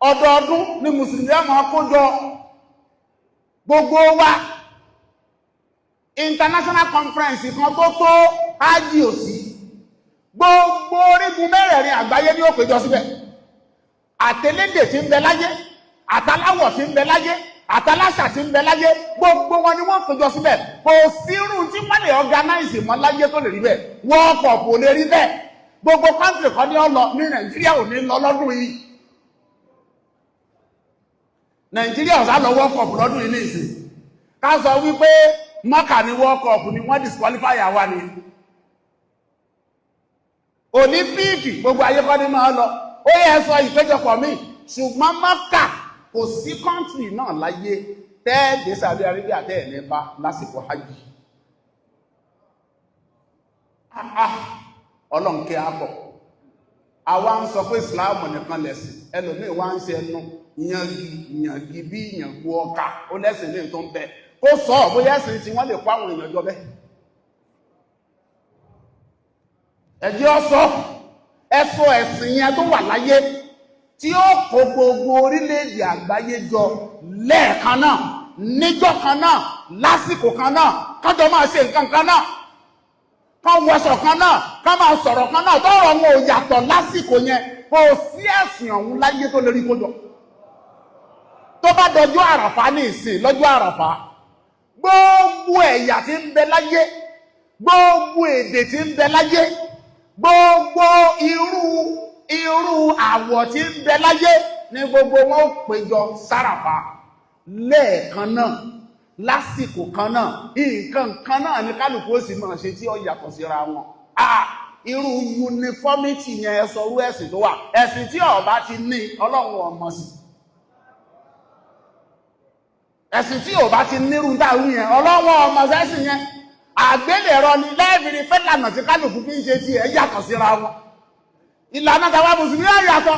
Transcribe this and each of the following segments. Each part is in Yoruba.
ọdọọdún ni mùsùlùmí máa kójọ gbogbo wa international conference kan tó Haaji òsì gbogbo orígun mẹ́rẹ̀ẹ̀rin àgbáyé ní ó péjọ síbẹ̀ àtẹlédè tí ń bẹ láyé àtàláwọ̀ tí ń bẹ láyé àtàláṣà tí ń bẹ láyé gbogbo wọn ni wọ́n péjọ síbẹ̀ kò sírù tí wọ́n lè organize mọ́ láyé tó lè rí bẹ́ẹ̀ World Cup ò lè rí bẹ́ẹ̀ gbogbo country kan ní ọlọ ní Nàìjíríà ò ní lọ lọ́dún yìí Nàìjíríà ọ̀sán lọ World Cup lọ́dún yìí ní ìsìn ká sọ wípé Mọ́kà ní World Cup ni wọ́n disqualify àwa ni Olympic gbogbo ayé kọ́ ní máa lọ ó yẹ sọ ìpéjọpọ̀ míì ṣùgbọ́n Mọ́kà kò sí country náà láyé tẹ́ẹ̀dé Saudi Arabia tẹ́ẹ̀lẹ́ bá lásìkò hajj ọlọ́nkẹ́ àbọ̀ àwa ń sọ pé ìsìláàmù nìkan lẹ̀sìn ẹlòmíì wá ń ṣe ẹnu ìyànjú bí ìyànjú ọkà ó lẹ́sìn ní tó ń bẹ ó sọ bóyá ẹ̀sìn tí wọ́n lè kó àwọn èèyàn jọ bẹ́ẹ̀ ẹjẹ́ ọ̀sọ́ ẹ̀sọ́ ẹ̀sìn yẹn tó wà láyé tí ó kó gbogbo orílẹ̀-èdè àgbáyé jọ lẹ́ẹ̀kan náà níjọ́ kan náà lásìkò kan náà kájọ máa ṣe nǹkan kan náà kán wọṣọ kan náà ká máa sọ̀rọ̀ kan náà tọ́rọ̀ wọn ò yàtọ̀ lásìkò yẹn kò sí ẹ̀sìn ọ̀hún láyé tó lè rí kójọ tó bá dọjọ́ àràfá ní ìsìn lọ́jọ́ àràfá gbogbo ẹ̀yà tí ń bẹ láyé gbogbo èdè tí ń bẹ láyé gbogbo irú àwọ̀ tí ń bẹ láyé ní gbogbo wọn ó péjọ sáràfá lẹ́ẹ̀kan náà lásìkò kan náà nǹkan kan náà ní kálukú ó sì máa ṣe tí ó yàtọ̀ síra wọn irú uniformity yẹn ẹ sọ orú ẹ̀sìn tó wà ẹ̀sìn tí ó bá ti ní Ọlọ́run ọmọ sí ẹ̀sìn tí ò bá ti nírú dáwú yẹn Ọlọ́run ọmọ sẹ́sìn yẹn àgbélẹ̀rọ ni lẹ́ẹ̀fìrí pé lànà tí kálukú fi ń ṣe tí ẹ yàtọ̀ síra wọn ìlànà tàwa mùsùlùmí á yàtọ̀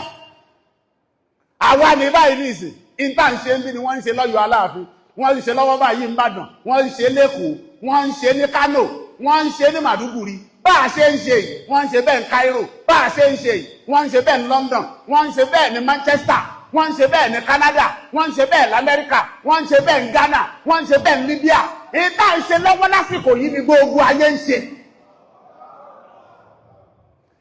àwa ní báyìí ní ìsìn ìta ń ṣe ń bí ni wọ́n ń ṣe lọ́yọ̀ Aláàfin wọ́n ń ṣe lọ́wọ́ báyìí ńbàdàn wọ́n ń ṣe lẹ́kọ̀ọ́ wọ́n ń ṣe ní Kánò wọ́n ń ṣe ní Màdúgùrí bá a ṣe ń ṣe yìí wọ́n ń ṣe bẹ́ẹ̀ ní Cairo bá a ṣe ń ṣe yìí wọ́n ń ṣe bẹ́ẹ̀ ní London wọ́n ń ṣe bẹ́ẹ̀ ní Manchester wọ́n ń ṣe bẹ́ẹ̀ ní Canada wọ́n ń ṣe bẹ́ẹ̀ l'Amẹ́ríkà wọ́n ń ṣe bẹ́ẹ̀ ní Ghana wọ́n ń ṣe bẹ́ẹ̀ ní Libya ìta ń ṣe lọ́wọ́ lásìkò yìí ni gbogbo ayé ń ṣe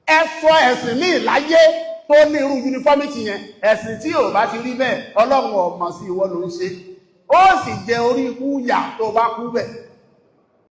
ẹ sọ ẹ̀sìn ní ìláyé tó ní irú uniformity yẹn ẹ̀sìn tí ò bá ti rí bẹ́ẹ̀ Ọlọ́run ọmọ sí ìwọ ló ń ṣe ó sì jẹ orí ikú yà tó bá kú bẹ́ẹ̀